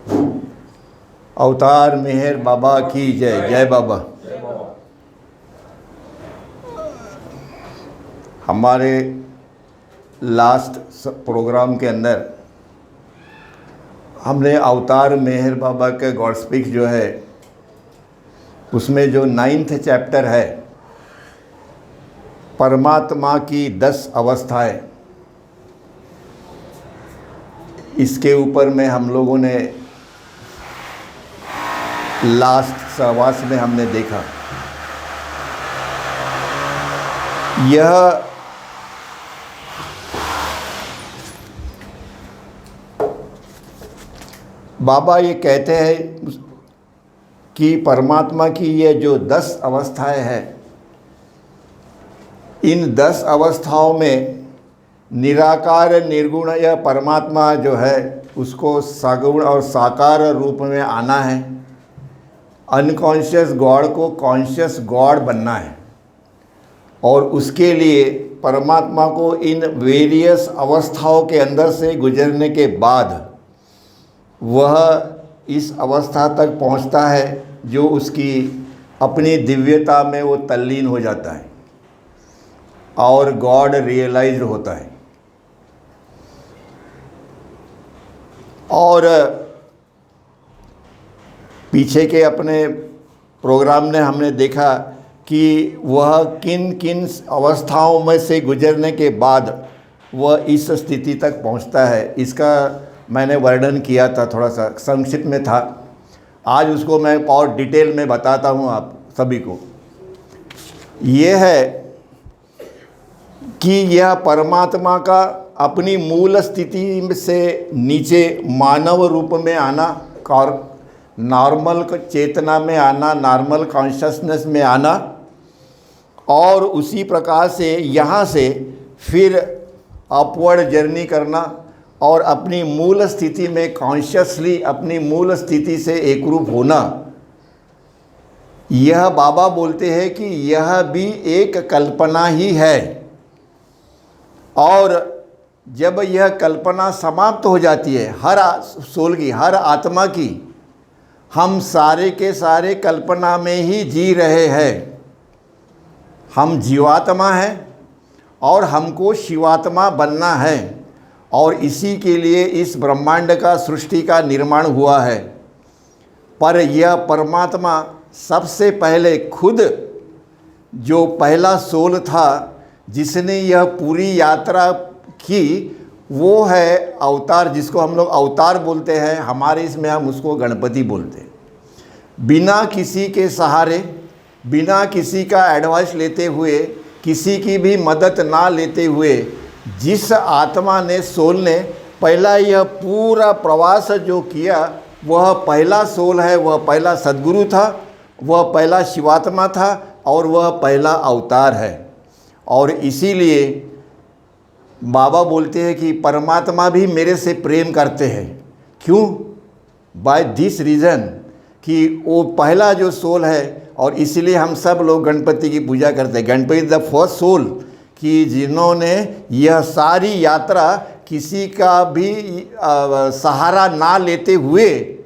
अवतार मेहर बाबा की जय। जय बाबा। हमारे लास्ट प्रोग्राम के अंदर हमने अवतार मेहर बाबा के गॉड स्पीक जो है उसमें जो 9th चैप्टर है परमात्मा की 10 अवस्थाएं, इसके ऊपर में हम लोगों ने लास्ट सहवास में हमने देखा। यह बाबा ये कहते हैं कि परमात्मा की ये जो 10 अवस्थाएं हैं, इन 10 अवस्थाओं में निराकार निर्गुण या परमात्मा जो है उसको सगुण और साकार रूप में आना है। अनकॉन्शियस गॉड को कॉन्शियस गॉड बनना है और उसके लिए परमात्मा को इन वेरियस अवस्थाओं के अंदर से गुजरने के बाद वह इस अवस्था तक पहुंचता है जो उसकी अपनी दिव्यता में वो तल्लीन हो जाता है और गॉड रियलाइज्ड होता है। और पीछे के अपने प्रोग्राम में हमने देखा कि वह किन किन अवस्थाओं में से गुजरने के बाद वह इस स्थिति तक पहुंचता है, इसका मैंने वर्णन किया था, थोड़ा सा संक्षिप्त में था। आज उसको मैं और डिटेल में बताता हूं आप सभी को। ये है कि यह परमात्मा का अपनी मूल स्थिति से नीचे मानव रूप में आना, नॉर्मल चेतना में आना, नॉर्मल कॉन्शसनेस में आना और उसी प्रकार से यहाँ से फिर अपवर्ड जर्नी करना और अपनी मूल स्थिति में कॉन्शियसली अपनी मूल स्थिति से एकरूप होना। यह बाबा बोलते हैं कि यह भी एक कल्पना ही है और जब यह कल्पना समाप्त हो जाती है हर सोल की, हर आत्मा की, हम सारे के सारे कल्पना में ही जी रहे हैं। हम जीवात्मा हैं और हमको शिवात्मा बनना है और इसी के लिए इस ब्रह्मांड का सृष्टि का निर्माण हुआ है। पर यह परमात्मा सबसे पहले खुद जो पहला सोल था जिसने यह पूरी यात्रा की, वो है अवतार, जिसको हम लोग अवतार बोलते हैं। हमारे इसमें हम उसको गणपति बोलते हैं। बिना किसी के सहारे, बिना किसी का एडवाइस लेते हुए, किसी की भी मदद ना लेते हुए जिस आत्मा ने, सोल ने पहला यह पूरा प्रवास जो किया, वह पहला सोल है, वह पहला सद्गुरु था, वह पहला शिवात्मा था और वह पहला अवतार है। और इसीलिए बाबा बोलते हैं कि परमात्मा भी मेरे से प्रेम करते हैं। क्यों? बाय दिस रीज़न कि वो पहला जो सोल है और इसलिए हम सब लोग गणपति की पूजा करते हैं। गणपति द फर्स्ट सोल कि जिन्होंने यह सारी यात्रा किसी का भी सहारा ना लेते हुए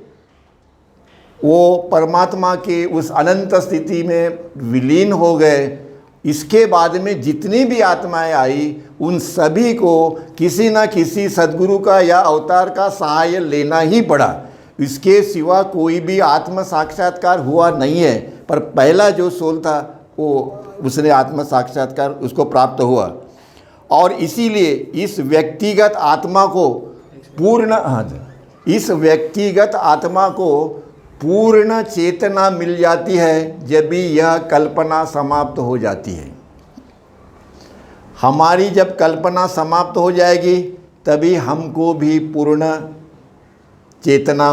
वो परमात्मा के उस अनंत स्थिति में विलीन हो गए। इसके बाद में जितनी भी आत्माएं आई उन सभी को किसी न किसी सद्गुरु का या अवतार का सहाय लेना ही पड़ा। इसके सिवा कोई भी आत्म साक्षात्कार हुआ नहीं है। पर पहला जो सोल था वो उसने आत्म साक्षात्कार उसको प्राप्त हुआ। और इसीलिए इस व्यक्तिगत आत्मा को पूर्ण चेतना मिल जाती है जब भी यह कल्पना समाप्त हो जाती है। हमारी जब कल्पना समाप्त हो जाएगी तभी हमको भी पूर्ण चेतना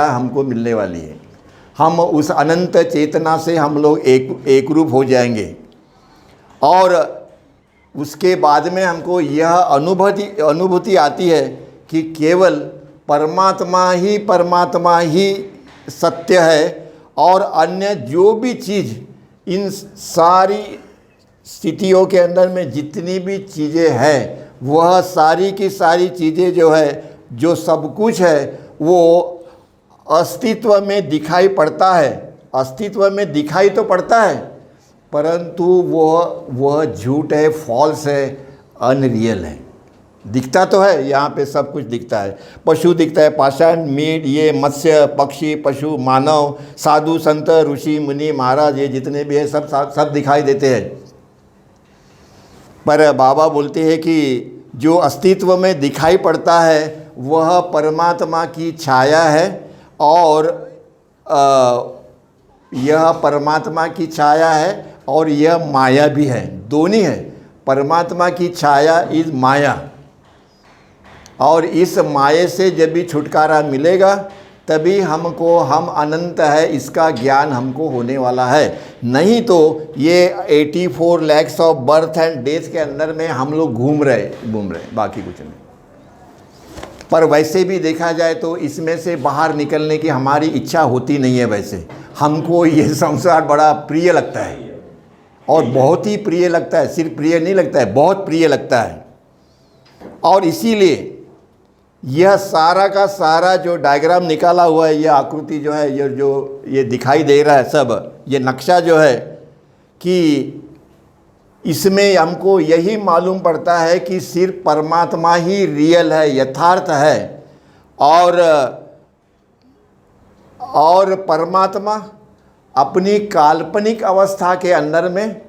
हमको मिलने वाली है। हम उस अनंत चेतना से हम लोग एक रूप हो जाएंगे और उसके बाद में हमको यह अनुभूति आती है कि केवल परमात्मा ही सत्य है और अन्य जो भी चीज़, इन सारी स्थितियों के अंदर में जितनी भी चीज़ें हैं वह सारी की सारी चीज़ें जो है, जो सब कुछ है, वो अस्तित्व में दिखाई पड़ता है, अस्तित्व में दिखाई तो पड़ता है, परंतु वह झूठ है, फॉल्स है, अनरियल है। दिखता तो है, यहाँ पे सब कुछ दिखता है, पशु दिखता है, पाषाण, मीट, ये मत्स्य, पक्षी, पशु, मानव, साधु, संत, ऋषि, मुनि, महाराज, ये जितने भी हैं सब दिखाई देते हैं। पर बाबा बोलते हैं कि जो अस्तित्व में दिखाई पड़ता है वह परमात्मा की छाया है, और यह परमात्मा की छाया है और यह माया भी है, दोनों है। परमात्मा की छाया इज माया, और इस माया से जब भी छुटकारा मिलेगा तभी हम अनंत है इसका ज्ञान हमको होने वाला है। नहीं तो ये 84 lakhs of birth and death के अंदर में हम लोग घूम रहे, बाकी कुछ नहीं। पर वैसे भी देखा जाए तो इसमें से बाहर निकलने की हमारी इच्छा होती नहीं है। वैसे हमको ये संसार बड़ा प्रिय लगता है, और बहुत ही प्रिय लगता है, सिर्फ प्रिय नहीं लगता है, बहुत प्रिय लगता है। और इसीलिए यह सारा का सारा जो डायग्राम निकाला हुआ है, यह आकृति जो है, ये दिखाई दे रहा है सब, ये नक्शा जो है, कि इसमें हमको यही मालूम पड़ता है कि सिर्फ परमात्मा ही रियल है, यथार्थ है। और परमात्मा अपनी काल्पनिक अवस्था के अंदर में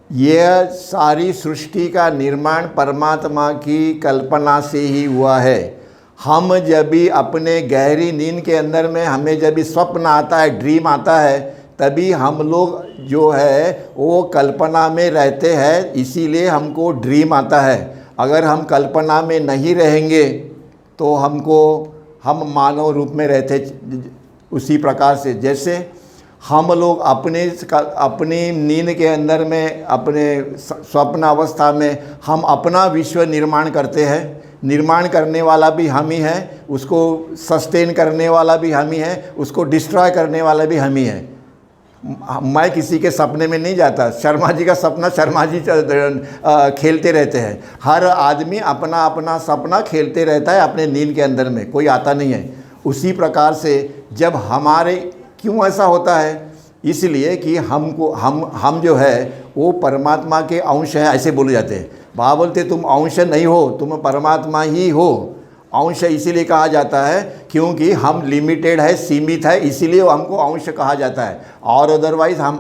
यह सारी सृष्टि का निर्माण परमात्मा की कल्पना से ही हुआ है। हम जब भी अपने गहरी नींद के अंदर में हमें जब भी स्वप्न आता है, ड्रीम आता है, तभी हम लोग जो है वो कल्पना में रहते हैं, इसीलिए हमको ड्रीम आता है। अगर हम कल्पना में नहीं रहेंगे तो हम मानव रूप में रहते। उसी प्रकार से जैसे हम लोग अपनी नींद के अंदर में, अपने स्वप्न अवस्था में हम अपना विश्व निर्माण करते हैं। निर्माण करने वाला भी हम ही है, उसको सस्टेन करने वाला भी हम ही है, उसको डिस्ट्रॉय करने वाला भी हम ही है। मैं किसी के सपने में नहीं जाता। शर्मा जी का सपना शर्मा जी खेलते रहते हैं। हर आदमी अपना अपना सपना खेलते रहता है अपने नींद के अंदर में, कोई आता नहीं है। उसी प्रकार से जब हमारे क्यों ऐसा होता है, इसलिए कि हम जो है वो परमात्मा के अंश है, ऐसे बोले जाते हैं। बाबा बोलते तुम अंश नहीं हो, तुम परमात्मा ही हो। अंश इसीलिए कहा जाता है क्योंकि हम लिमिटेड है, सीमित है, इसीलिए हमको अंश कहा जाता है, और अदरवाइज़ हम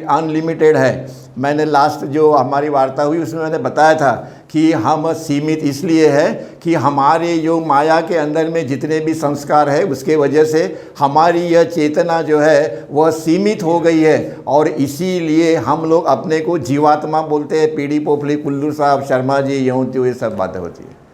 अनलिमिटेड है। मैंने लास्ट जो हमारी वार्ता हुई उसमें मैंने बताया था कि हम सीमित इसलिए है कि हमारे जो माया के अंदर में जितने भी संस्कार है उसके वजह से हमारी यह चेतना जो है वह सीमित हो गई है, और इसीलिए हम लोग अपने को जीवात्मा बोलते हैं। पीढ़ी पोपली कुल्लू साहब, शर्मा जी, यूँ त्यों, ये सब बातें होती है।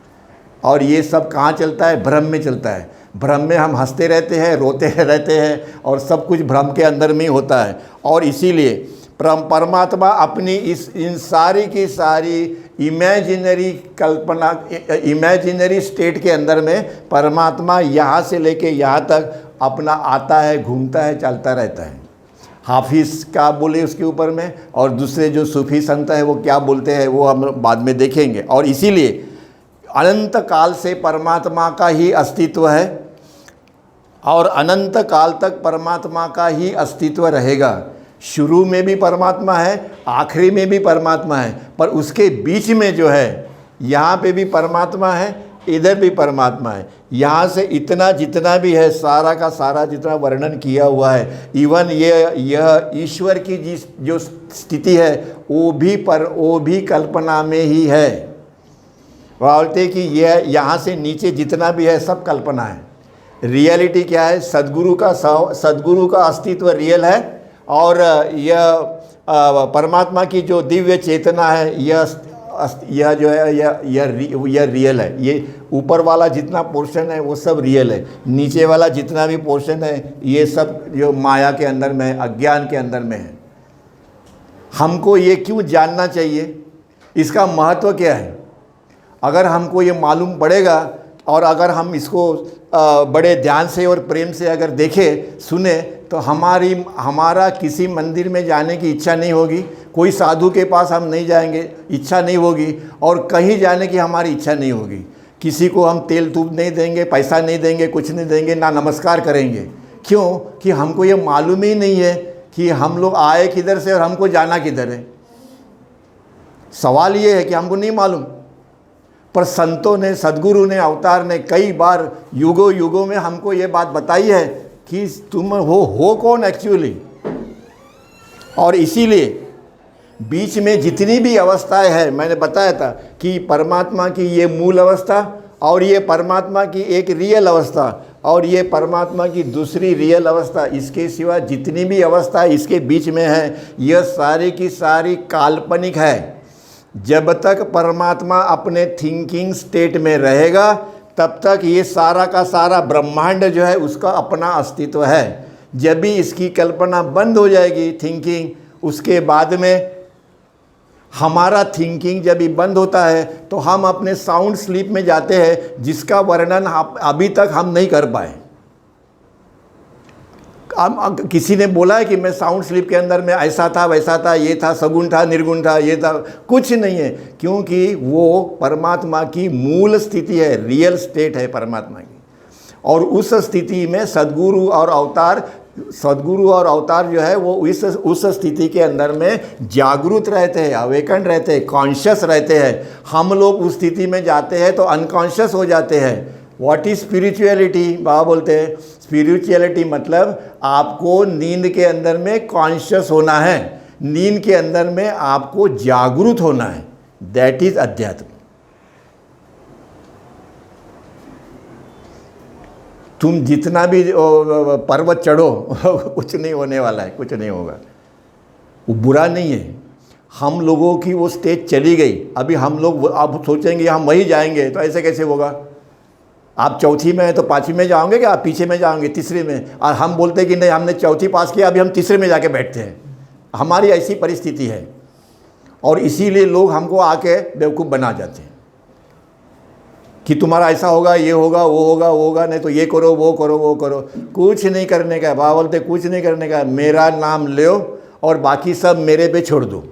और ये सब कहाँ चलता है? भ्रम में चलता है। भ्रम में हम हंसते रहते हैं, रोते रहते हैं, और सब कुछ भ्रम के अंदर में ही होता है। और इसीलिए परमात्मा अपनी इन सारी की सारी इमेजिनरी कल्पना, इमेजिनरी स्टेट के अंदर में परमात्मा यहाँ से लेके यहाँ तक अपना आता है, घूमता है, चलता रहता है। हाफिज़ क्या बोले उसके ऊपर में, और दूसरे जो सूफी संत हैं वो क्या बोलते हैं, वो हम बाद में देखेंगे। और इसीलिए अनंत काल से परमात्मा का ही अस्तित्व है, और अनंत काल तक परमात्मा का ही अस्तित्व रहेगा। शुरू में भी परमात्मा है, आखिरी में भी परमात्मा है, पर उसके बीच में जो है, यहाँ पे भी परमात्मा है, इधर भी परमात्मा है। यहाँ से इतना जितना भी है, सारा का सारा जितना वर्णन किया हुआ है, इवन यह ईश्वर की जो स्थिति है वो भी कल्पना में ही है। बोलते कि यह यहाँ से नीचे जितना भी है सब कल्पना है। रियलिटी क्या है? सद्गुरु का अस्तित्व रियल है, और यह परमात्मा की जो दिव्य चेतना है यह जो है यह रियल है। ये ऊपर वाला जितना पोर्शन है वो सब रियल है, नीचे वाला जितना भी पोर्शन है ये सब जो माया के अंदर में, अज्ञान के अंदर में है। हमको ये क्यों जानना चाहिए? इसका महत्व क्या है? अगर हमको ये मालूम पड़ेगा, और अगर हम इसको बड़े ध्यान से और प्रेम से अगर देखें, सुने, तो हमारा किसी मंदिर में जाने की इच्छा नहीं होगी, कोई साधु के पास हम नहीं जाएंगे, इच्छा नहीं होगी, और कहीं जाने की हमारी इच्छा नहीं होगी। किसी को हम तेल तूप नहीं देंगे, पैसा नहीं देंगे, कुछ नहीं देंगे, ना नमस्कार करेंगे। क्यों? कि हमको ये मालूम ही नहीं है कि हम लोग आए किधर से और हमको जाना किधर है। सवाल ये है कि हमको नहीं मालूम। पर संतों ने, सदगुरु ने, अवतार ने कई बार युगों युगों में हमको ये बात बताई है कि तुम हो कौन एक्चुअली। और इसीलिए बीच में जितनी भी अवस्थाएं हैं, मैंने बताया था कि परमात्मा की ये मूल अवस्था और ये परमात्मा की एक रियल अवस्था और ये परमात्मा की दूसरी रियल अवस्था, इसके सिवा जितनी भी अवस्था इसके बीच में है, यह सारी की सारी काल्पनिक है। जब तक परमात्मा अपने थिंकिंग स्टेट में रहेगा तब तक ये सारा का सारा ब्रह्मांड जो है उसका अपना अस्तित्व है। जब भी इसकी कल्पना बंद हो जाएगी थिंकिंग, उसके बाद में हमारा थिंकिंग जब भी बंद होता है तो हम अपने साउंड स्लीप में जाते हैं, जिसका वर्णन अभी तक हम नहीं कर पाए। किसी ने बोला है कि मैं साउंड स्लीप के अंदर में ऐसा था, वैसा था, ये था, सगुण था, निर्गुण था, ये था, कुछ नहीं है। क्योंकि वो परमात्मा की मूल स्थिति है, रियल स्टेट है परमात्मा की। और उस स्थिति में सदगुरु और अवतार जो है वो उस स्थिति के अंदर में जागरूक रहते हैं, अवेकन रहते हैं, कॉन्शियस रहते हैं। हम लोग उस स्थिति में जाते हैं तो अनकॉन्शियस हो जाते हैं। What is spirituality? बाबा बोलते हैं स्पिरिचुअलिटी मतलब आपको नींद के अंदर में कॉन्शियस होना है, नींद के अंदर में आपको जागरूक होना है। दैट इज अध्यात्म। तुम जितना भी पर्वत चढ़ो कुछ नहीं होने वाला है, कुछ नहीं होगा। वो बुरा नहीं है। हम लोगों की वो स्टेज चली गई, अभी हम लोग अब सोचेंगे हम वही जाएंगे, तो ऐसे कैसे होगा? आप चौथी में हैं तो पाँचवीं में जाओगे कि आप पीछे में जाओगे, तीसरे में? और हम बोलते हैं कि नहीं हमने चौथी पास किया, अभी हम तीसरे में जाके बैठते हैं। हमारी ऐसी परिस्थिति है और इसीलिए लोग हमको आके बेवकूफ़ बना जाते हैं कि तुम्हारा ऐसा होगा, ये होगा, वो होगा, वो होगा, नहीं तो ये करो, वो करो, वो करो। कुछ नहीं करने का। बाबा बोलते कुछ नहीं करने का। मेरा नाम लो और बाकी सब मेरे पे छोड़ दो।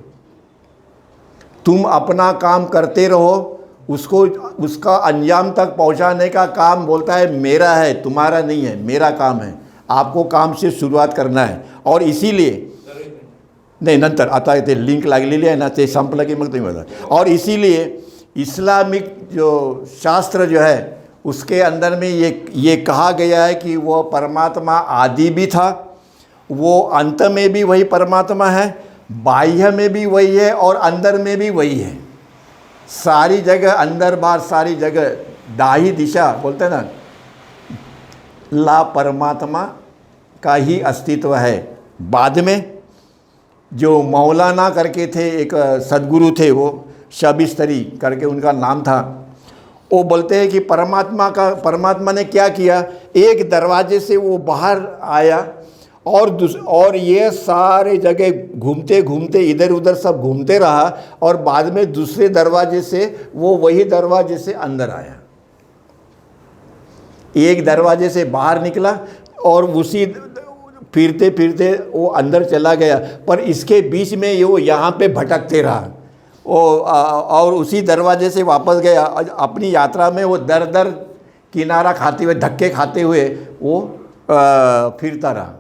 तुम अपना काम करते रहो, उसको उसका अंजाम तक पहुंचाने का काम बोलता है मेरा है, तुम्हारा नहीं है, मेरा काम है। आपको काम से शुरुआत करना है। और इसीलिए नहीं नंतर आता है ते लिंक लागलेली आहे ना, ते संपलं की मग तुम्ही बघा। और इसीलिए इस्लामिक जो शास्त्र जो है उसके अंदर में ये कहा गया है कि वो परमात्मा आदि भी था, वो अंत में भी वही परमात्मा है, बाह्य में भी वही है और अंदर में भी वही है। सारी जगह अंदर बाहर, सारी जगह दाही दिशा बोलते हैं ना, ला परमात्मा का ही अस्तित्व है। बाद में जो मौलाना करके थे, एक सदगुरु थे, वो शबिस्तरी करके उनका नाम था, वो बोलते हैं कि परमात्मा ने क्या किया, एक दरवाजे से वो बाहर आया और ये सारे जगह घूमते घूमते इधर उधर सब घूमते रहा और बाद में दूसरे दरवाजे से वो वही दरवाजे से अंदर आया। एक दरवाजे से बाहर निकला और उसी फिरते फिरते वो अंदर चला गया, पर इसके बीच में ये वो यहाँ पे भटकते रहा और उसी दरवाजे से वापस गया। अपनी यात्रा में वो दर दर किनारा खाते हुए, धक्के खाते हुए वो फिरता रहा।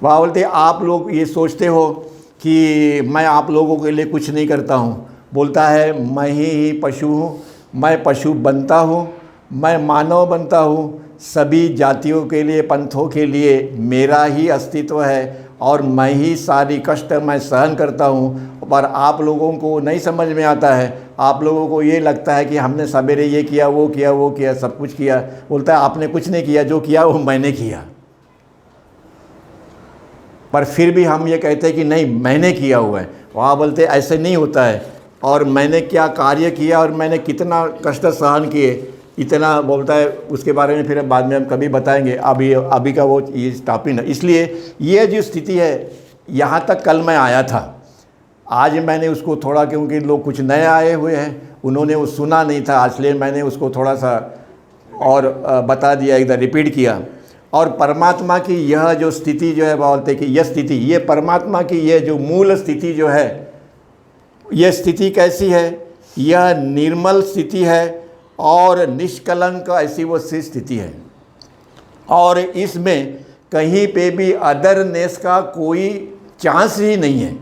वहाँ बोलते आप लोग ये सोचते हो कि मैं आप लोगों के लिए कुछ नहीं करता हूँ। बोलता है मैं ही पशु हूँ, मैं पशु बनता हूँ, मैं मानव बनता हूँ, सभी जातियों के लिए, पंथों के लिए मेरा ही अस्तित्व है और मैं ही सारी कष्ट मैं सहन करता हूँ। पर आप लोगों को नहीं समझ में आता है, आप लोगों को ये लगता है कि हमने सवेरे ये किया, वो किया, वो किया, सब कुछ किया। बोलता है आपने कुछ नहीं किया, जो किया वो मैंने किया। पर फिर भी हम ये कहते हैं कि नहीं मैंने किया हुआ है। वहाँ बोलते ऐसे नहीं होता है, और मैंने क्या कार्य किया और मैंने कितना कष्ट सहन किए, इतना बोलता है। उसके बारे में फिर बाद में हम कभी बताएंगे, अभी का वो ये टॉपिक है। इसलिए ये जो स्थिति है, यहाँ तक कल मैं आया था, आज मैंने उसको थोड़ा, क्योंकि लोग कुछ नए आए हुए हैं, उन्होंने वो सुना नहीं था, इसलिए मैंने उसको थोड़ा सा और बता दिया, इधर रिपीट किया। और परमात्मा की यह जो स्थिति जो है, बोलते कि यह स्थिति, ये परमात्मा की ये जो मूल स्थिति जो है, ये स्थिति कैसी है यह निर्मल स्थिति है और निष्कलंक ऐसी वो स्थिति है, और इसमें कहीं पे भी अदरनेस का कोई चांस ही नहीं है,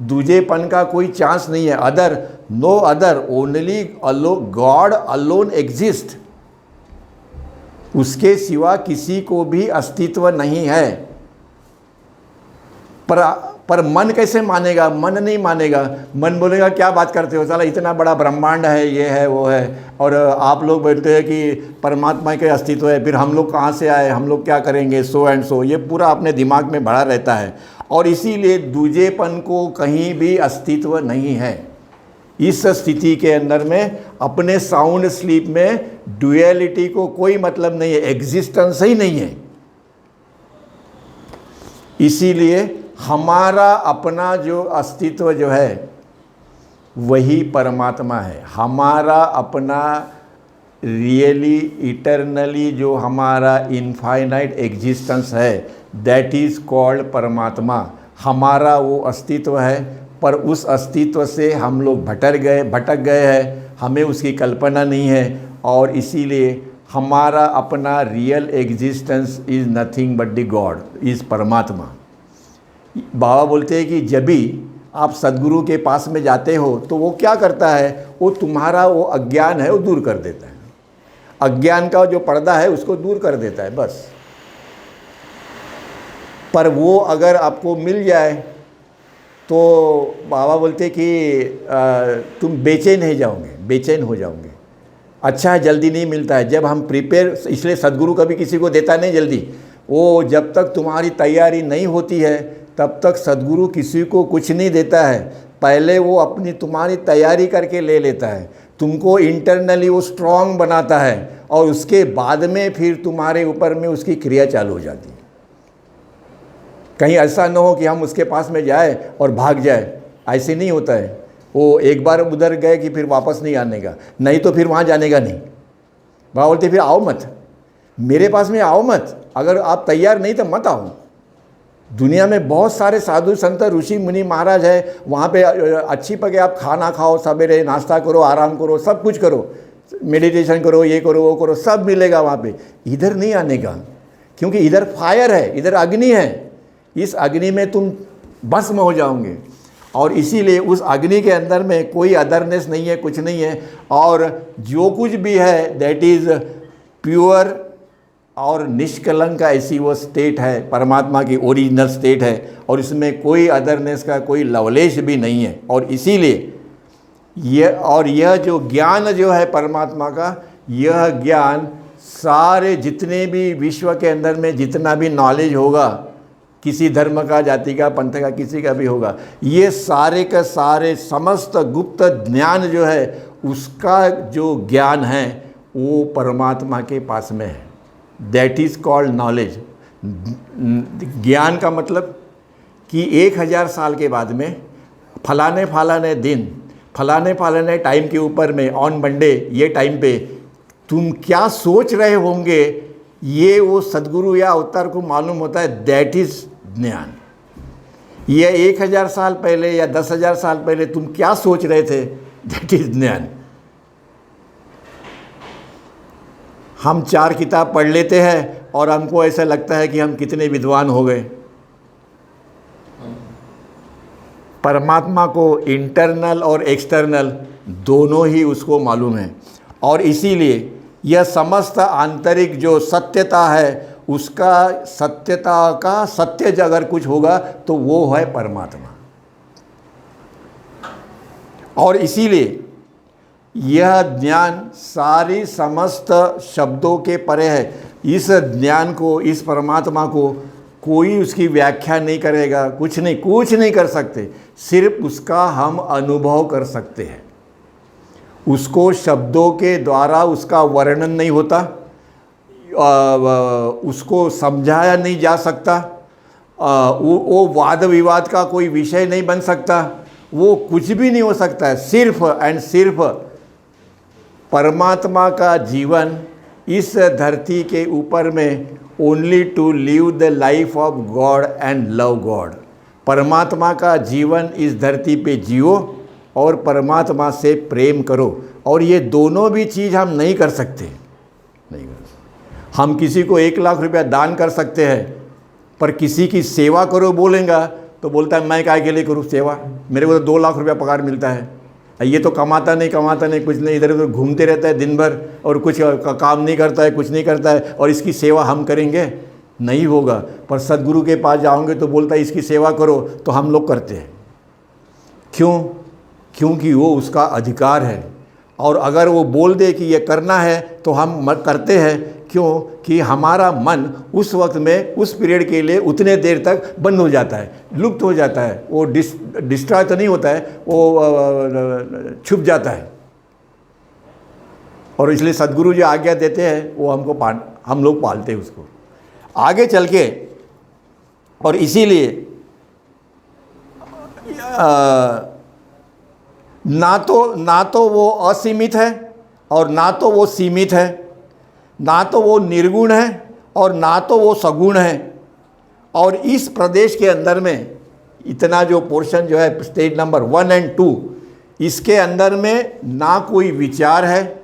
दूजेपन का कोई चांस नहीं है। Other, no other, only God alone exist, उसके सिवा किसी को भी अस्तित्व नहीं है। पर मन कैसे मानेगा? मन नहीं मानेगा। मन बोलेगा क्या बात करते हो साला, इतना बड़ा ब्रह्मांड है, ये है वो है, और आप लोग बोलते हैं कि परमात्मा के अस्तित्व है, फिर हम लोग कहाँ से आए, हम लोग क्या करेंगे, सो एंड सो, ये पूरा अपने दिमाग में भरा रहता है। और इसीलिए दूजेपन को कहीं भी अस्तित्व नहीं है। इस स्थिति के अंदर में अपने साउंड स्लीप में ड्यूअलिटी को कोई मतलब नहीं है, एग्जिस्टेंस ही नहीं है। इसीलिए हमारा अपना जो अस्तित्व जो है वही परमात्मा है। हमारा अपना रियली इटरनली जो हमारा इनफाइनाइट एग्जिस्टेंस है, दैट इज़ कॉल्ड परमात्मा। हमारा वो अस्तित्व है, पर उस अस्तित्व से हम लोग भटक गए हैं, हमें उसकी कल्पना नहीं है, और इसीलिए हमारा अपना real existence is nothing but the God, is परमात्मा। बाबा बोलते हैं कि जब भी आप सद्गुरु के पास में जाते हो तो वो क्या करता है, वो तुम्हारा वो अज्ञान है वो दूर कर देता है। अज्ञान का जो पर्दा है उसको दूर कर देता है बस। पर वो अगर आपको मिल जाए तो बाबा बोलते कि तुम बेचैन हो जाओगे। अच्छा है जल्दी नहीं मिलता है, जब हम प्रिपेयर, इसलिए सद्गुरु कभी किसी को देता नहीं जल्दी। वो जब तक तुम्हारी तैयारी नहीं होती है तब तक सद्गुरु किसी को कुछ नहीं देता है। पहले वो अपनी तुम्हारी तैयारी करके ले लेता है, तुमको इंटरनली वो स्ट्रांग बनाता है, और उसके बाद में फिर तुम्हारे ऊपर में उसकी क्रिया चालू हो जाती है। कहीं ऐसा न हो कि हम उसके पास में जाए और भाग जाए, ऐसे नहीं होता है। वो एक बार उधर गए कि फिर वापस नहीं आने का, नहीं तो फिर वहाँ जाने का नहीं। बाबा बोलते फिर आओ मत, मेरे पास में आओ मत, अगर आप तैयार नहीं तो मत आओ। दुनिया में बहुत सारे साधु संत ऋषि मुनि महाराज है, वहाँ पे अच्छी पके आप खाना खाओ, सवेरे नाश्ता करो, आराम करो, सब कुछ करो, मेडिटेशन करो, ये करो वो करो, सब मिलेगा वहाँ पे। इधर नहीं आने का, क्योंकि इधर फायर है, इधर अग्नि है। इस अग्नि में तुम भस्म हो जाओगे, और इसीलिए उस अग्नि के अंदर में कोई अदरनेस नहीं है, कुछ नहीं है, और जो कुछ भी है दैट इज़ प्योर और निष्कलंक का ऐसी वो स्टेट है, परमात्मा की ओरिजिनल स्टेट है, और इसमें कोई अदरनेस का कोई लवलेश भी नहीं है। और इसीलिए यह जो ज्ञान जो है परमात्मा का, यह ज्ञान सारे जितने भी विश्व के अंदर में जितना भी नॉलेज होगा, किसी धर्म का, जाति का, पंथ का, किसी का भी होगा, ये सारे का सारे समस्त गुप्त ज्ञान जो है, उसका जो ज्ञान है वो परमात्मा के पास में है। That is called knowledge. ज्ञान का मतलब कि 1000 साल के बाद में फलाने दिन, फलाने टाइम के ऊपर में, ऑन मंडे ये टाइम पे तुम क्या सोच रहे होंगे, ये वो सद्गुरु या अवतार को मालूम होता है। दैट इज़ ज्ञान। ये 1000 साल पहले या 10,000 साल पहले तुम क्या सोच रहे थे, दैट इज़ ज्ञान। हम 4 किताब पढ़ लेते हैं और हमको ऐसा लगता है कि हम कितने विद्वान हो गए। परमात्मा को इंटरनल और एक्सटर्नल दोनों ही उसको मालूम है, और इसीलिए यह समस्त आंतरिक जो सत्यता है, उसका सत्यता का सत्य अगर कुछ होगा तो वो है परमात्मा। और इसीलिए यह ज्ञान सारी समस्त शब्दों के परे है। इस ज्ञान को, इस परमात्मा को कोई उसकी व्याख्या नहीं करेगा, कुछ नहीं कर सकते, सिर्फ उसका हम अनुभव कर सकते हैं। उसको शब्दों के द्वारा उसका वर्णन नहीं होता, उसको समझाया नहीं जा सकता, वो वाद विवाद का कोई विषय नहीं बन सकता, वो कुछ भी नहीं हो सकता है। सिर्फ एंड सिर्फ परमात्मा का जीवन इस धरती के ऊपर में only to live the life of God and love God. परमात्मा का जीवन इस धरती पे जियो और परमात्मा से प्रेम करो। और ये दोनों भी चीज़ हम नहीं कर सकते, नहीं कर सकते। हम किसी को 1 लाख रुपया दान कर सकते हैं, पर किसी की सेवा करो बोलेंगा तो बोलता है मैं काय के लिए करूँ सेवा, मेरे को तो 2 लाख रुपया पगार मिलता है, ये तो कमाता नहीं कुछ नहीं, इधर उधर घूमते रहता है दिन भर और कुछ काम नहीं करता है, कुछ नहीं करता है, और इसकी सेवा हम करेंगे, नहीं होगा। पर सदगुरु के पास जाओगे तो बोलता है इसकी सेवा करो, तो हम लोग करते हैं। क्यों? क्योंकि वो उसका अधिकार है। और अगर वो बोल दे कि ये करना है तो हम करते हैं। क्यों? कि हमारा मन उस वक्त में उस पीरियड के लिए उतने देर तक बंद हो जाता है, लुप्त हो जाता है, वो डिस्ट्रॉय तो नहीं होता है, वो छुप जाता है। और इसलिए सदगुरु जो आज्ञा देते हैं वो हम लोग पालते हैं उसको आगे चल के। और इसीलिए ना तो वो असीमित है और ना तो वो सीमित है, ना तो वो निर्गुण है और ना तो वो सगुण है। और इस प्रदेश के अंदर में इतना जो पोर्शन जो है स्टेज नंबर 1 और 2, इसके अंदर में ना कोई विचार है,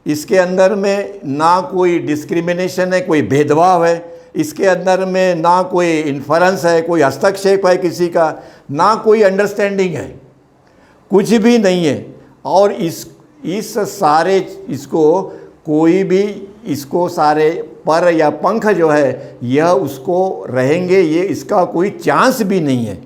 इसके अंदर में ना कोई डिस्क्रिमिनेशन है, कोई भेदभाव है, इसके अंदर में ना कोई इन्फरेंस है, कोई हस्तक्षेप है किसी का, ना कोई अंडरस्टैंडिंग है, कुछ भी नहीं है। और इस सारे इसको कोई भी इसको सारे पर या पंख जो है यह उसको रहेंगे, ये इसका कोई चांस भी नहीं है।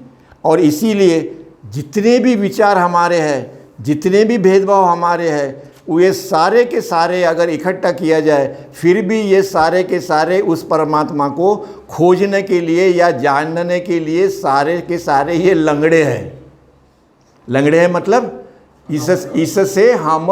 और इसीलिए जितने भी विचार हमारे हैं, जितने भी भेदभाव हमारे हैं, ये सारे के सारे अगर इकट्ठा किया जाए फिर भी ये सारे के सारे उस परमात्मा को खोजने के लिए या जानने के लिए सारे के सारे ये लंगड़े हैं। लंगड़े हैं मतलब इससे हम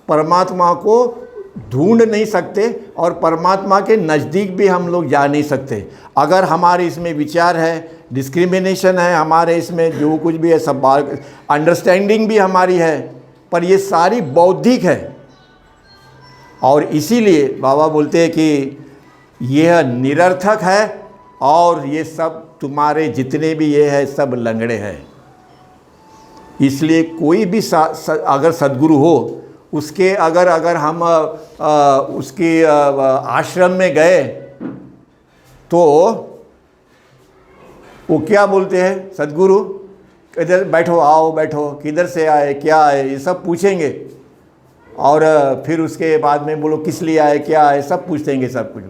परमात्मा को ढूंढ नहीं सकते और परमात्मा के नज़दीक भी हम लोग जा नहीं सकते। अगर हमारे इसमें विचार है, डिस्क्रिमिनेशन है, हमारे इसमें जो कुछ भी है सब, अंडरस्टैंडिंग भी हमारी है, पर ये सारी बौद्धिक है। और इसीलिए बाबा बोलते हैं कि यह निरर्थक है और ये सब तुम्हारे जितने भी ये है सब लंगड़े हैं। इसलिए कोई भी अगर सद्गुरु हो उसके अगर हम उसके आश्रम में गए तो वो क्या बोलते हैं, सद्गुरु इधर बैठो, आओ बैठो, किधर से आए, क्या आए, ये सब पूछेंगे। और फिर उसके बाद में बोलो किस लिए आए, क्या आए, सब पूछेंगे, सब कुछ।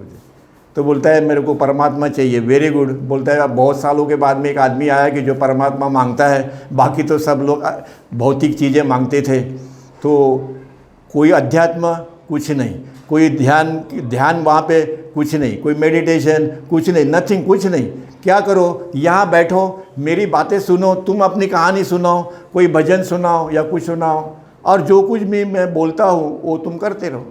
तो बोलता है मेरे को परमात्मा चाहिए। Very good. बोलता है बहुत सालों के बाद में एक आदमी आया कि जो परमात्मा मांगता है, बाकी तो सब लोग भौतिक चीज़ें मांगते थे। तो कोई अध्यात्म कुछ नहीं, कोई ध्यान वहाँ पे कुछ नहीं, कोई मेडिटेशन कुछ नहीं, नथिंग, कुछ नहीं। क्या करो, यहाँ बैठो, मेरी बातें सुनो, तुम अपनी कहानी सुनाओ, कोई भजन सुनाओ या कुछ सुनाओ, और जो कुछ भी मैं बोलता हूँ वो तुम करते रहो।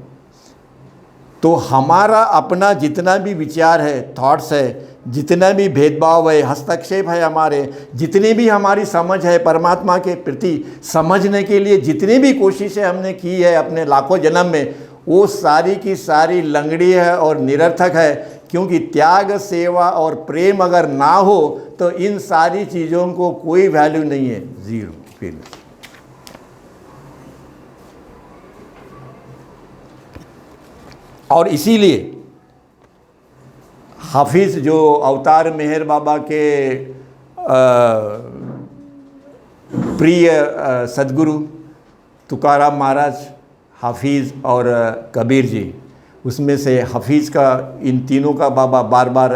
तो हमारा अपना जितना भी विचार है, थॉट्स है, जितना भी भेदभाव है, हस्तक्षेप है, हमारे जितनी भी हमारी समझ है परमात्मा के प्रति समझने के लिए जितनी भी कोशिशें हमने की है अपने लाखों जन्म में, वो सारी की सारी लंगड़ी है और निरर्थक है। क्योंकि त्याग, सेवा और प्रेम अगर ना हो तो इन सारी चीज़ों को कोई वैल्यू नहीं है, जीरो। फिर और इसीलिए हाफिज़ जो अवतार मेहर बाबा के प्रिय सद्गुरु तुकाराम महाराज, हाफिज़ और कबीर जी, उसमें से हफीज़ का, इन तीनों का बाबा बार बार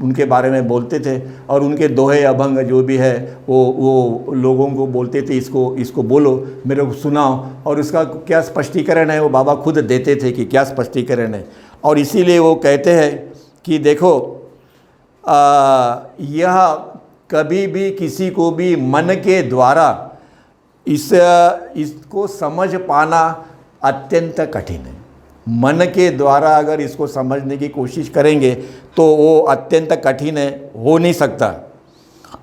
उनके बारे में बोलते थे। और उनके दोहे अभंग जो भी है वो लोगों को बोलते थे, इसको बोलो, मेरे को सुनाओ, और उसका क्या स्पष्टीकरण है वो बाबा खुद देते थे कि क्या स्पष्टीकरण है। और इसीलिए वो कहते हैं कि देखो, यह कभी भी किसी को भी मन के द्वारा इसको समझ पाना अत्यंत कठिन है। मन के द्वारा अगर इसको समझने की कोशिश करेंगे तो वो अत्यंत कठिन है, हो नहीं सकता।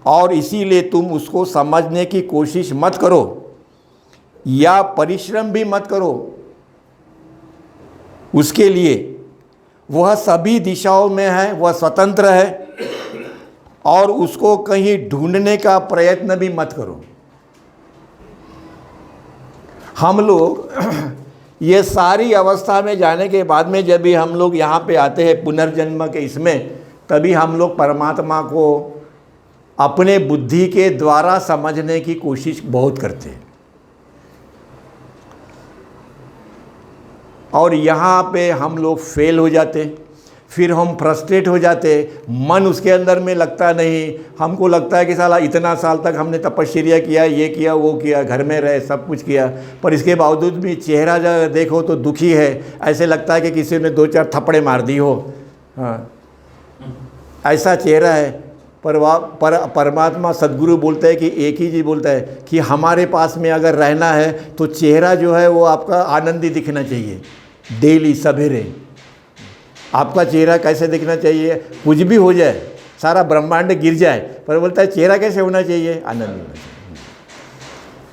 और इसीलिए तुम उसको समझने की कोशिश मत करो या परिश्रम भी मत करो उसके लिए। वह सभी दिशाओं में है, वह स्वतंत्र है, और उसको कहीं ढूंढने का प्रयत्न भी मत करो। हम लोग ये सारी अवस्था में जाने के बाद में जब भी हम लोग यहाँ पे आते हैं पुनर्जन्म के इसमें, तभी हम लोग परमात्मा को अपने बुद्धि के द्वारा समझने की कोशिश बहुत करते हैं। और यहाँ पे हम लोग फेल हो जाते, फिर हम फ्रस्ट्रेट हो जाते, मन उसके अंदर में लगता नहीं। हमको लगता है कि साला इतना साल तक हमने तपस्या किया, ये किया वो किया, घर में रहे, सब कुछ किया, पर इसके बावजूद भी चेहरा जब देखो तो दुखी है, ऐसे लगता है कि किसी ने 2-4 थप्पड़े मार दी हो। हाँ, ऐसा चेहरा है। पर परमात्मा सद्गुरु बोलते हैं कि एक ही चीज़ बोलता है कि हमारे पास में अगर रहना है तो चेहरा जो है वो आपका आनंदी दिखना चाहिए। डेली सवेरे आपका चेहरा कैसे दिखना चाहिए? कुछ भी हो जाए, सारा ब्रह्मांड गिर जाए, पर बोलता है चेहरा कैसे होना चाहिए? आनंदी होना चाहिए।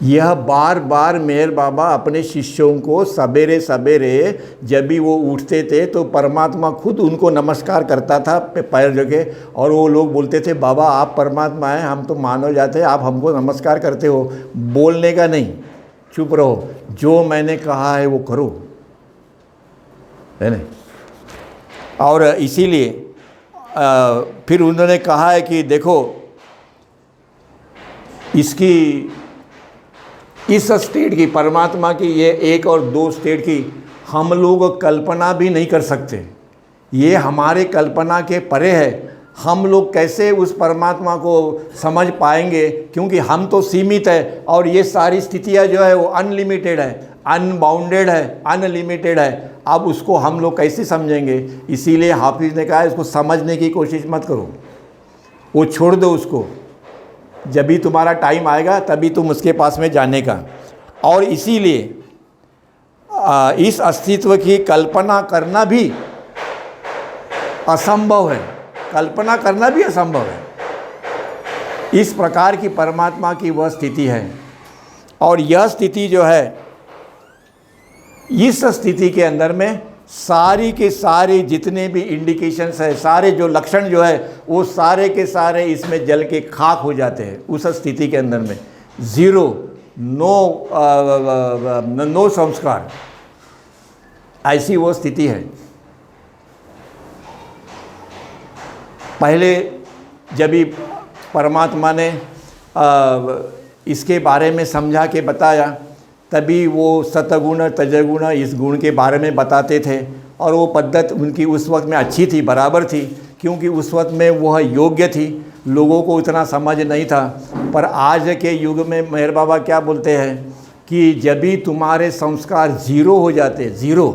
यह बार बार मेहर बाबा अपने शिष्यों को सवेरे सवेरे जब भी वो उठते थे तो परमात्मा खुद उनको नमस्कार करता था पैर जगह, और वो लोग बोलते थे बाबा आप परमात्मा हैं, हम तो मानव जाते हैं, आप हमको नमस्कार करते हो। बोलने का नहीं, चुप रहो, जो मैंने कहा है वो करो, है ना। और इसीलिए फिर उन्होंने कहा है कि देखो इसकी इस स्टेट की, परमात्मा की, ये 1 और 2 स्टेट की हम लोग कल्पना भी नहीं कर सकते। ये हमारे कल्पना के परे है। हम लोग कैसे उस परमात्मा को समझ पाएंगे, क्योंकि हम तो सीमित है और ये सारी स्थितियाँ जो है वो अनलिमिटेड है, अनबाउंडेड है, अनलिमिटेड है। अब उसको हम लोग कैसे समझेंगे? इसीलिए हाफिज़ ने कहा इसको समझने की कोशिश मत करो, वो छोड़ दो उसको। जब भी तुम्हारा टाइम आएगा तभी तुम उसके पास में जाने का। और इसीलिए इस अस्तित्व की कल्पना करना भी असंभव है, कल्पना करना भी असंभव है। इस प्रकार की परमात्मा की वह स्थिति है। और यह स्थिति जो है, इस स्थिति के अंदर में सारी के सारे जितने भी इंडिकेशंस है, सारे जो लक्षण जो है वो सारे के सारे इसमें जल के खाक हो जाते हैं। उस स्थिति के अंदर में ज़ीरो, नो संस्कार, ऐसी वो स्थिति है। पहले जब भी परमात्मा ने इसके बारे में समझा के बताया, तभी वो सतगुण तजगुण इस गुण के बारे में बताते थे। और वो पद्धत उनकी उस वक्त में अच्छी थी, बराबर थी, क्योंकि उस वक्त में वह योग्य थी, लोगों को इतना समझ नहीं था। पर आज के युग में मेहर बाबा क्या बोलते हैं कि जब भी तुम्हारे संस्कार ज़ीरो हो जाते, ज़ीरो,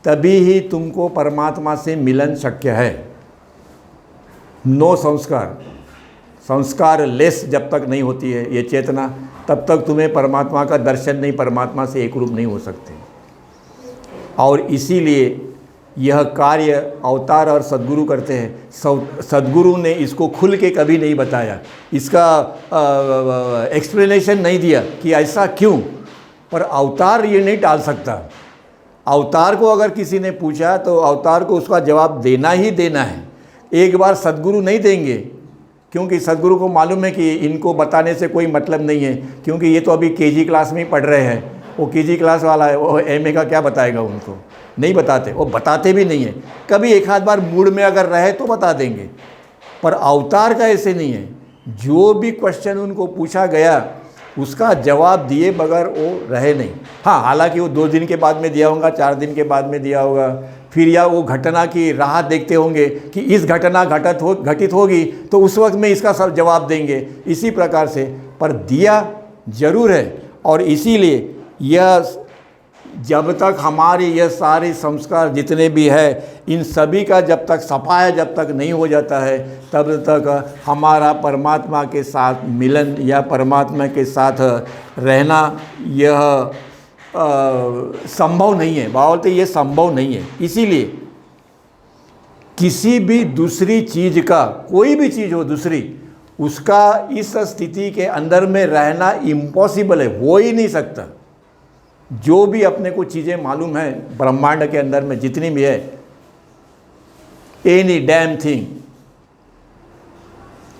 तभी ही तुमको परमात्मा से मिलन शक्य है। नो संस्कार, संस्कार लेस जब तक नहीं होती है ये चेतना, तब तक तुम्हें परमात्मा का दर्शन नहीं, परमात्मा से एक रूप नहीं हो सकते। और इसीलिए यह कार्य अवतार और सद्गुरु करते हैं। सद्गुरु ने इसको खुल के कभी नहीं बताया, इसका एक्सप्लेनेशन नहीं दिया कि ऐसा क्यों, पर अवतार ये नहीं टाल सकता। अवतार को अगर किसी ने पूछा तो अवतार को उसका जवाब देना ही देना है। एक बार सद्गुरु नहीं देंगे, क्योंकि सद्गुरु को मालूम है कि इनको बताने से कोई मतलब नहीं है, क्योंकि ये तो अभी केजी क्लास में ही पढ़ रहे हैं। वो केजी क्लास वाला है, वो एमए का क्या बताएगा उनको? नहीं बताते, वो बताते भी नहीं है। कभी एक आध बार मूड में अगर रहे तो बता देंगे, पर अवतार का ऐसे नहीं है। जो भी क्वेश्चन उनको पूछा गया उसका जवाब दिए बगैर वो रहे नहीं। हाँ, हालांकि वो 2 दिन के बाद में दिया होगा, 4 दिन के बाद में दिया होगा, फिर या वो घटना की राह देखते होंगे कि इस घटना घटित होगी तो उस वक्त में इसका सब जवाब देंगे, इसी प्रकार से। पर दिया जरूर है। और इसीलिए यह जब तक हमारे यह सारे संस्कार जितने भी है, इन सभी का जब तक सफाया जब तक नहीं हो जाता है, तब तक हमारा परमात्मा के साथ मिलन या परमात्मा के साथ रहना यह संभव नहीं है। बोलते ये संभव नहीं है। इसीलिए किसी भी दूसरी चीज़ का, कोई भी चीज़ हो दूसरी, उसका इस स्थिति के अंदर में रहना इम्पॉसिबल है, हो ही नहीं सकता। जो भी अपने को चीज़ें मालूम है ब्रह्मांड के अंदर में जितनी भी है, एनी डैम थिंग,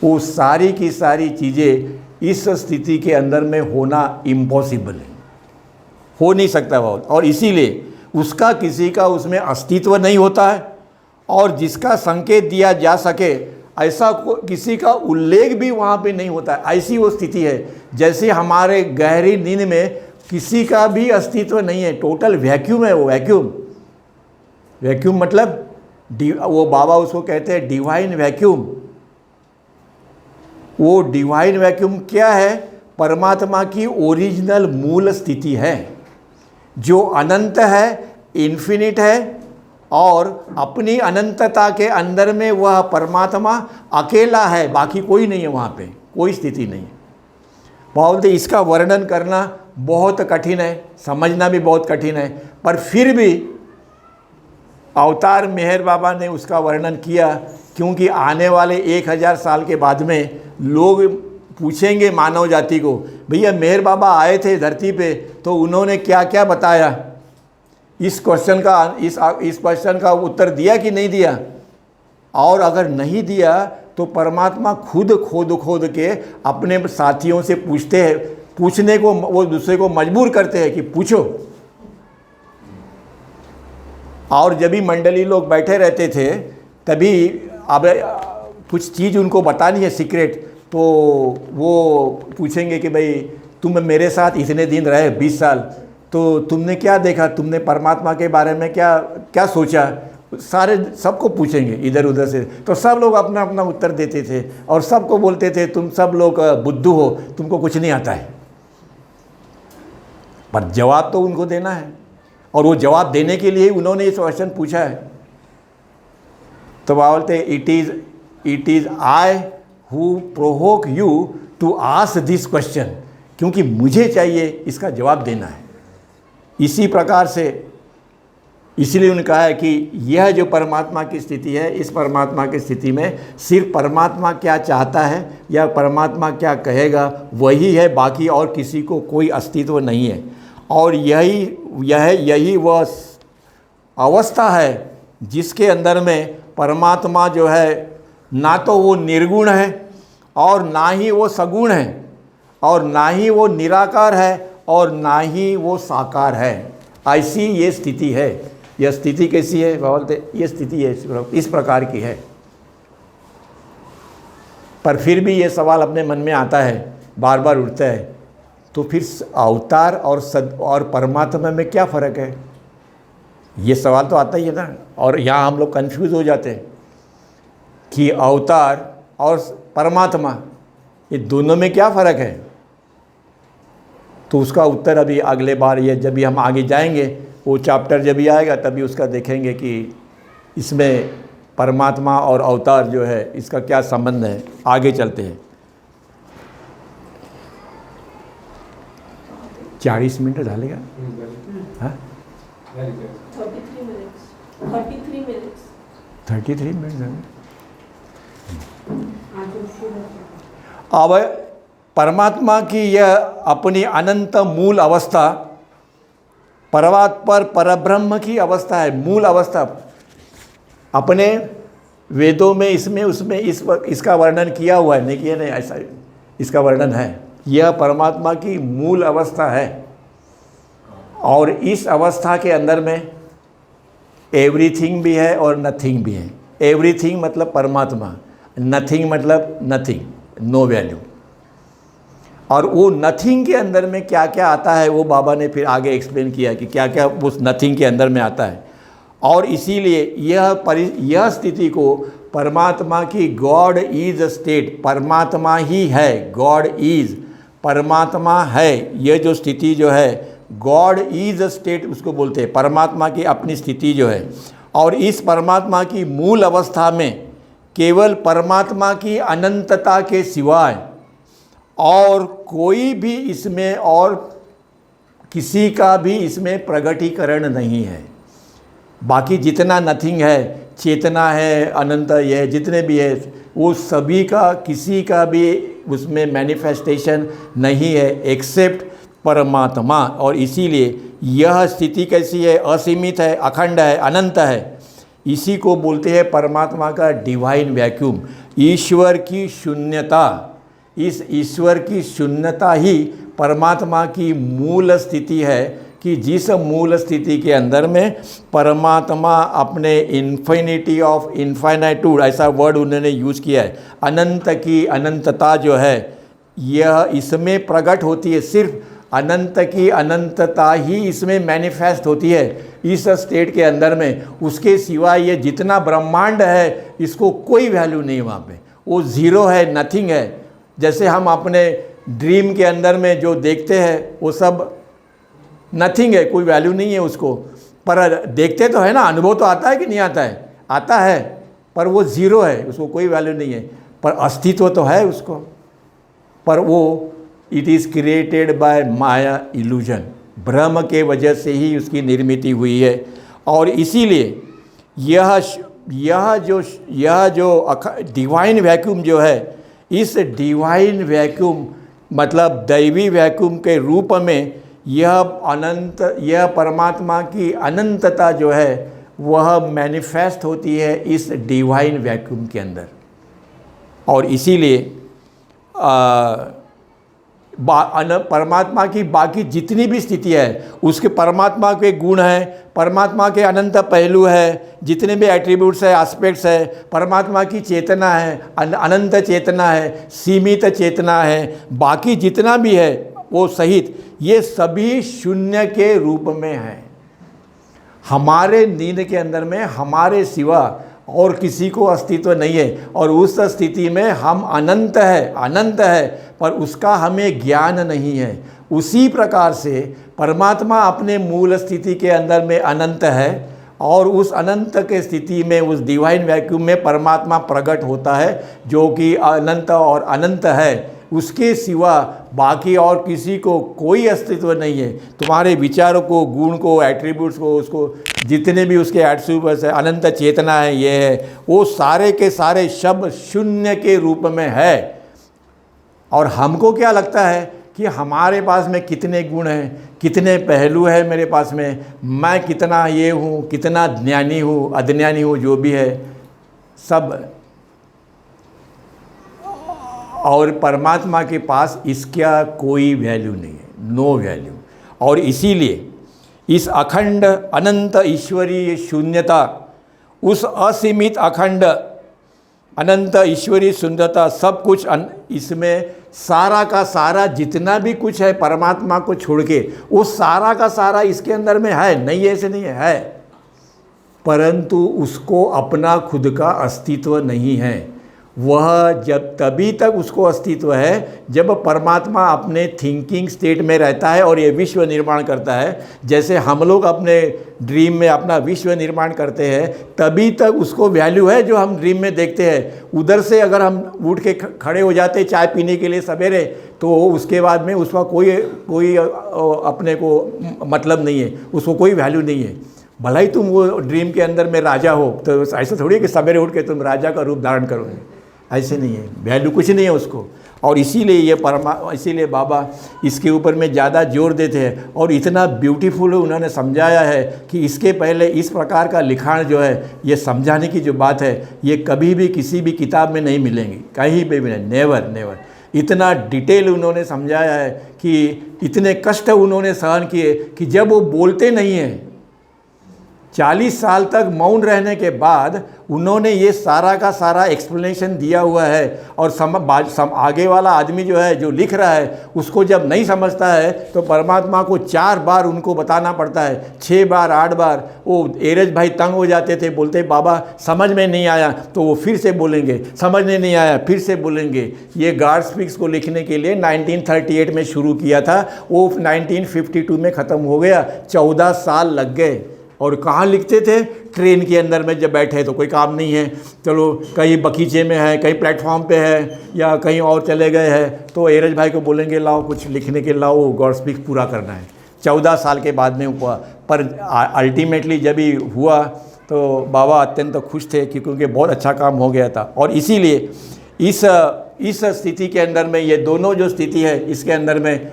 वो सारी की सारी चीज़ें इस स्थिति के अंदर में होना इम्पॉसिबल है। हो नहीं सकता वो, और इसीलिए उसका किसी का उसमें अस्तित्व नहीं होता है, और जिसका संकेत दिया जा सके ऐसा किसी का उल्लेख भी वहाँ पे नहीं होता है। ऐसी वो स्थिति है जैसे हमारे गहरी नींद में किसी का भी अस्तित्व नहीं है, टोटल वैक्यूम है वो। वैक्यूम मतलब वो बाबा उसको कहते हैं डिवाइन वैक्यूम। वो डिवाइन वैक्यूम क्या है? परमात्मा की ओरिजिनल मूल स्थिति है जो अनंत है, इन्फिनिट है, और अपनी अनंतता के अंदर में वह परमात्मा अकेला है, बाकी कोई नहीं है, वहाँ पे कोई स्थिति नहीं है। बोलते इसका वर्णन करना बहुत कठिन है, समझना भी बहुत कठिन है, पर फिर भी अवतार मेहर बाबा ने उसका वर्णन किया, क्योंकि आने वाले 1000 साल के बाद में लोग पूछेंगे मानव जाति को, भैया मेहर बाबा आए थे धरती पे तो उन्होंने क्या क्या बताया? इस क्वेश्चन का उत्तर दिया कि नहीं दिया? और अगर नहीं दिया तो परमात्मा खुद खोद के अपने साथियों से पूछते हैं, पूछने को वो दूसरे को मजबूर करते हैं कि पूछो। और जब भी मंडली लोग बैठे रहते थे तभी अब कुछ चीज़ उनको बतानी है सीक्रेट, तो वो पूछेंगे कि भाई तुम मेरे साथ इतने दिन रहे 20 साल, तो तुमने क्या देखा, तुमने परमात्मा के बारे में क्या क्या सोचा? सारे सबको पूछेंगे इधर उधर से, तो सब लोग अपना अपना उत्तर देते थे और सबको बोलते थे तुम सब लोग बुद्धू हो, तुमको कुछ नहीं आता है। पर जवाब तो उनको देना है, और वो जवाब देने के लिए उन्होंने ये क्वेश्चन पूछा है। तो बोलते it is I who provoke you to ask this question, क्योंकि मुझे चाहिए इसका जवाब देना है। इसी प्रकार से इसलिए उन्होंने कहा है कि यह जो परमात्मा की स्थिति है, इस परमात्मा की स्थिति में सिर्फ परमात्मा क्या चाहता है या परमात्मा क्या कहेगा वही है, बाकी और किसी को कोई अस्तित्व नहीं है। और यही वह अवस्था है जिसके अंदर में परमात्मा जो है ना तो वो निर्गुण है और ना ही वो सगुण है, और ना ही वो निराकार है और ना ही वो साकार है। ऐसी ये स्थिति है। यह स्थिति कैसी है बोलते? ये स्थिति है इस प्रकार की है। पर फिर भी ये सवाल अपने मन में आता है, बार बार उठता है, तो फिर अवतार और परमात्मा में क्या फ़र्क है? ये सवाल तो आता ही है ना। और यहाँ हम लोग कंफ्यूज हो जाते हैं कि अवतार और परमात्मा ये दोनों में क्या फ़र्क है। तो उसका उत्तर अभी अगले बार, ये जब भी हम आगे जाएंगे वो चैप्टर जब भी आएगा तभी उसका देखेंगे कि इसमें परमात्मा और अवतार जो है इसका क्या संबंध है। आगे चलते हैं। 40 मिनट डालेगा? हाँ 33 मिनट। अब परमात्मा की यह अपनी अनंत मूल अवस्था परब्रह्म की अवस्था है। मूल अवस्था अपने वेदों में इसमें उसमें इसका वर्णन किया हुआ है, नहीं किया नहीं, ऐसा इसका वर्णन है। यह परमात्मा की मूल अवस्था है, और इस अवस्था के अंदर में एवरीथिंग भी है और नथिंग भी है। एवरीथिंग मतलब परमात्मा, नथिंग मतलब नथिंग, नो वैल्यू। और वो नथिंग के अंदर में क्या क्या आता है वो बाबा ने फिर आगे एक्सप्लेन किया कि क्या क्या उस नथिंग के अंदर में आता है। और इसीलिए यह स्थिति को परमात्मा की गॉड इज स्टेट, परमात्मा ही है, गॉड इज परमात्मा है, यह जो स्थिति जो है गॉड इज स्टेट उसको बोलते हैं, परमात्मा की अपनी स्थिति जो है। और इस परमात्मा की मूल अवस्था में केवल परमात्मा की अनंतता के सिवाय और कोई भी इसमें और किसी का भी इसमें प्रगटीकरण नहीं है। बाकी जितना नथिंग है, चेतना है, अनंत है, जितने भी है, वो सभी का किसी का भी उसमें मैनिफेस्टेशन नहीं है एक्सेप्ट परमात्मा। और इसीलिए यह स्थिति कैसी है? असीमित है, अखंड है, अनंत है। इसी को बोलते हैं परमात्मा का डिवाइन वैक्यूम, ईश्वर की शून्यता। इस ईश्वर की शून्यता ही परमात्मा की मूल स्थिति है, कि जिस मूल स्थिति के अंदर में परमात्मा अपने इन्फिनिटी ऑफ इन्फाइनाइट्यूड, ऐसा वर्ड उन्होंने यूज़ किया है, अनंत की अनंतता जो है यह इसमें प्रकट होती है। सिर्फ अनंत की अनंतता ही इसमें मैनिफेस्ट होती है इस स्टेट के अंदर में। उसके सिवा ये जितना ब्रह्मांड है इसको कोई वैल्यू नहीं वहाँ पे, वो ज़ीरो है, नथिंग है। जैसे हम अपने ड्रीम के अंदर में जो देखते हैं वो सब नथिंग है, कोई वैल्यू नहीं है उसको, पर देखते तो है ना, अनुभव तो आता है कि नहीं आता है? आता है, पर वो ज़ीरो है, उसको कोई वैल्यू नहीं है, पर अस्तित्व तो है उसको। पर वो it is created by Maya illusion, भ्रम के वजह से ही उसकी निर्मित हुई है। और इसीलिए यह जो डिवाइन वैक्यूम जो है, इस डिवाइन वैक्यूम मतलब दैवी वैक्यूम के रूप में यह परमात्मा की अनंतता जो है वह मैनिफेस्ट होती है इस डिवाइन वैक्यूम के अंदर। और इसीलिए परमात्मा की बाकी जितनी भी स्थिति है, उसके परमात्मा के गुण हैं, परमात्मा के अनंत पहलू है, जितने भी एट्रीब्यूट्स है, एस्पेक्ट्स है, परमात्मा की चेतना है, अनंत चेतना है, सीमित चेतना है, बाकी जितना भी है वो सहित ये सभी शून्य के रूप में है। हमारे नींद के अंदर में हमारे सिवा और किसी को अस्तित्व नहीं है, और उस स्थिति में हम अनंत है, पर उसका हमें ज्ञान नहीं है। उसी प्रकार से परमात्मा अपने मूल स्थिति के अंदर में अनंत है, और उस अनंत के स्थिति में उस डिवाइन वैक्यूम में परमात्मा प्रकट होता है जो कि अनंत और अनंत है। उसके सिवा बाकी और किसी को कोई अस्तित्व नहीं है। तुम्हारे विचारों को, गुण को, एट्रीब्यूट्स को, उसको जितने भी उसके एट्रीब्यूट्स है, अनंत चेतना है, ये है, वो सारे के सारे शब्द शून्य के रूप में है। और हमको क्या लगता है कि हमारे पास में कितने गुण हैं, कितने पहलू हैं मेरे पास में, मैं कितना ये हूँ, कितना ज्ञानी हूँ, अज्ञानी हूँ, जो भी है सब। और परमात्मा के पास इसका कोई वैल्यू नहीं है, नो वैल्यू। और इसीलिए इस अखंड अनंत ईश्वरीय शून्यता, उस असीमित अखंड अनंत ईश्वरीय शून्यता, सब कुछ इसमें सारा का सारा जितना भी कुछ है परमात्मा को छोड़ के, वो सारा का सारा इसके अंदर में है, नहीं ऐसे नहीं है, परंतु उसको अपना खुद का अस्तित्व नहीं है। वह जब तभी तक उसको अस्तित्व है जब परमात्मा अपने थिंकिंग स्टेट में रहता है और ये विश्व निर्माण करता है। जैसे हम लोग अपने ड्रीम में अपना विश्व निर्माण करते हैं, तभी तक उसको वैल्यू है जो हम ड्रीम में देखते हैं। उधर से अगर हम उठ के खड़े हो जाते चाय पीने के लिए सवेरे, तो उसके बाद में उसका कोई अपने को मतलब नहीं है, उसको कोई वैल्यू नहीं है। भला ही तुम वो ड्रीम के अंदर में राजा हो, तो ऐसा थोड़ी है कि सवेरे उठ के तुम राजा का रूप धारण करोगे, ऐसे नहीं है, वैल्यू कुछ नहीं है उसको। और इसीलिए बाबा इसके ऊपर में ज़्यादा जोर देते हैं, और इतना ब्यूटीफुल उन्होंने समझाया है कि इसके पहले इस प्रकार का लिखाण जो है, ये समझाने की जो बात है, ये कभी भी किसी भी किताब में नहीं मिलेंगी, कहीं पे भी नहीं, नेवर। इतना डिटेल उन्होंने समझाया है कि इतने कष्ट उन्होंने सहन किए कि जब वो बोलते नहीं हैं, 40 साल तक मौन रहने के बाद उन्होंने ये सारा का सारा एक्सप्लेनेशन दिया हुआ है। और आगे वाला आदमी जो है, जो लिख रहा है, उसको जब नहीं समझता है तो परमात्मा को 4 बार उनको बताना पड़ता है, 6 बार 8 बार। वो एरज भाई तंग हो जाते थे, बोलते बाबा समझ में नहीं आया, तो वो फिर से बोलेंगे, समझ में नहीं आया फिर से बोलेंगे। ये गॉड स्पीक्स को लिखने के लिए 1938 में शुरू किया था, वो 1952 में ख़त्म हो गया, 14 साल लग गए। और कहाँ लिखते थे? ट्रेन के अंदर में जब बैठे तो कोई काम नहीं है, चलो कहीं बगीचे में है, कहीं प्लेटफॉर्म पे है, या कहीं और चले गए हैं, तो एरज भाई को बोलेंगे लाओ कुछ लिखने के, लाओ गॉड स्पीक्स पूरा करना है। 14 साल के बाद में हुआ, पर अल्टीमेटली जब ही हुआ तो बाबा अत्यंत खुश थे क्योंकि बहुत अच्छा काम हो गया था। और इसीलिए इस स्थिति के अंदर में, ये दोनों जो स्थिति है, इसके अंदर में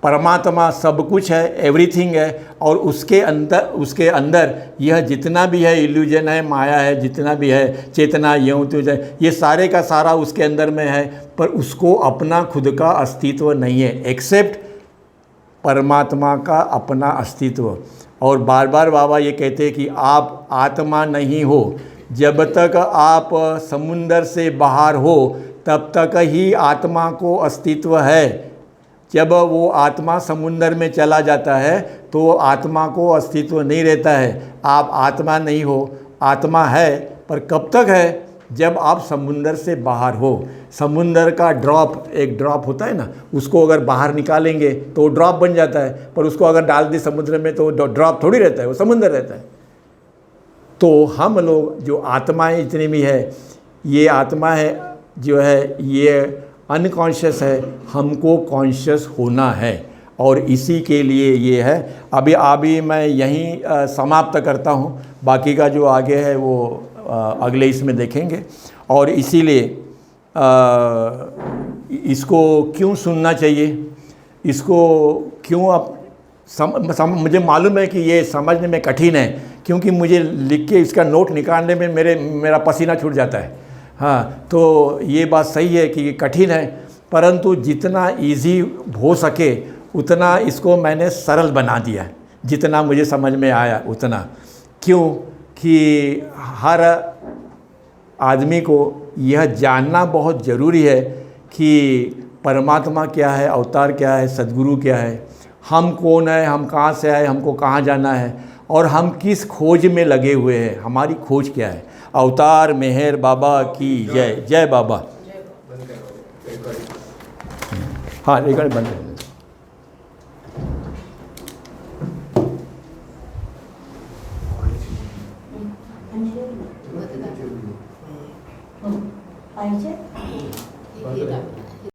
परमात्मा सब कुछ है, एवरीथिंग है, और उसके अंदर यह जितना भी है इल्यूजन है, माया है, जितना भी है चेतना, यूँ तो ये सारे का सारा उसके अंदर में है, पर उसको अपना खुद का अस्तित्व नहीं है, एक्सेप्ट परमात्मा का अपना अस्तित्व। और बार बार बाबा ये कहते हैं कि आप आत्मा नहीं हो, जब तक आप समुंदर से बाहर हो तब तक ही आत्मा को अस्तित्व है। जब वो आत्मा समुंदर में चला जाता है तो आत्मा को अस्तित्व नहीं रहता है। आप आत्मा नहीं हो, आत्मा है, पर कब तक है? जब आप समुंदर से बाहर हो। समुंदर का ड्रॉप, एक ड्रॉप होता है ना, उसको अगर बाहर निकालेंगे तो ड्रॉप बन जाता है, पर उसको अगर डाल दे समुद्र में तो ड्रॉप थोड़ी रहता है, वो समुंदर रहता है। तो हम लोग जो आत्माएं जितनी भी है, ये आत्मा है जो है ये अनकॉन्शियस है, हमको कॉन्शियस होना है, और इसी के लिए ये है। अभी मैं यहीं समाप्त करता हूँ, बाकी का जो आगे है वो अगले इसमें देखेंगे। और इसीलिए इसको क्यों सुनना चाहिए, इसको क्यों आप मुझे मालूम है कि ये समझने में कठिन है, क्योंकि मुझे लिख के इसका नोट निकालने में मेरा पसीना छूट जाता है। हाँ, तो ये बात सही है कि कठिन है, परंतु जितना इजी हो सके उतना इसको मैंने सरल बना दिया, जितना मुझे समझ में आया उतना। क्यों कि हर आदमी को यह जानना बहुत ज़रूरी है कि परमात्मा क्या है, अवतार क्या है, सद्गुरु क्या है, हम कौन है, हम कहाँ से आए, हमको कहाँ जाना है, और हम किस खोज में लगे हुए हैं, हमारी खोज क्या है। अवतार मेहर बाबा की जय। जय बाबा। हाँ, एक बंद।